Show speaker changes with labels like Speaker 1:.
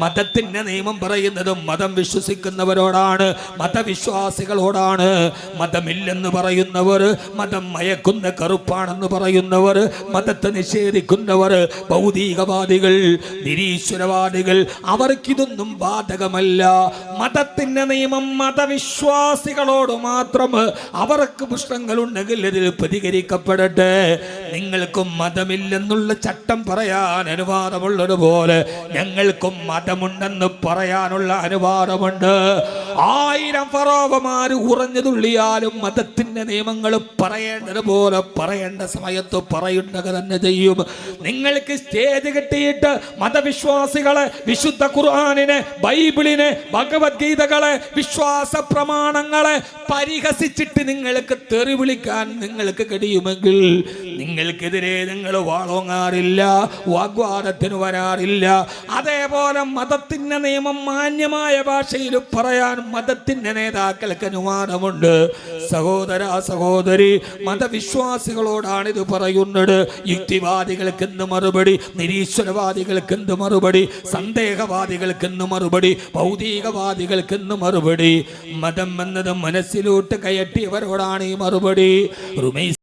Speaker 1: മതത്തിന്റെ നിയമം പറയുന്നത് മതം വിശ്വസിക്കുന്നവരോടാണ്, മതവിശ്വാസികളോടാണ്. മതമില്ലെന്ന് പറയുന്നവർ, മതം മയക്കുന്ന കറുപ്പാണെന്ന് പറയുന്നവർ, മതത്തെ നിഷേധിക്കുന്നവർ, ഭൗതികവാദികൾ, നിരീശ്വരവാദികൾ, അവർക്കിതൊന്നും ബാധകമല്ല. മതത്തിന്റെ നിയമം മതവിശ്വാസികളോട് മാത്രം. അവർക്ക് പ്രശ്നങ്ങളുണ്ടെങ്കിൽ ഇതിൽ പ്രതികരിക്കപ്പെടട്ടെ. നിങ്ങൾക്കും മതമില്ലെന്നുള്ള ചട്ടം പറയാൻ അനുവാദമുള്ളതുപോലെ ഞങ്ങൾക്ക് മതമുണ്ടെന്ന് പറയാനുള്ള അനുവാദമുണ്ട്. 1000 ഫറോവമാര് ഉറഞ്ഞുതുള്ളിയാലും മതത്തിന്റെ നിയമങ്ങൾ പറയേണ്ടതുപോലെ പറയേണ്ട സമയത്ത് പറയുക തന്നെ ചെയ്യും. നിങ്ങൾക്ക് സ്റ്റേജ് കിട്ടിയിട്ട് മതവിശ്വാസികളെ, വിശുദ്ധ ഖുർആനിനെ, ബൈബിളിനെ, ഭഗവത്ഗീതകളെ, വിശ്വാസ പ്രമാണങ്ങളെ പരിഹസിച്ചിട്ട് നിങ്ങൾക്ക് തെറി വിളിക്കാൻ നിങ്ങൾക്ക് കഴിയുമെങ്കിൽ നിങ്ങൾക്കെതിരെ നിങ്ങൾ വാളോങ്ങാറില്ല, വാഗ്വാദത്തിന് വരാറില്ല. അതേപോലെ മതത്തിന്റെ നിയമം മാന്യമായ ഭാഷയിൽ പറയാൻ മതത്തിന്റെ നേതാക്കൾക്ക് അനുവാദമുണ്ട്. സഹോദര സഹോദരി, മതവിശ്വാസികളോടാണ് ഇത് പറയുന്നത്. യുക്തിവാദികൾക്ക് എന്ത് മറുപടി, നിരീശ്വരവാദികൾക്ക് എന്ത് മറുപടി, സന്ദേഹവാദികൾക്ക് എന്ത് മറുപടി, ഭൗതികവാദികൾക്ക് എന്ത് മറുപടി? മതം എന്നത് മനസ്സിലോട്ട് കയറ്റിയവരോടാണ് ഈ മറുപടി.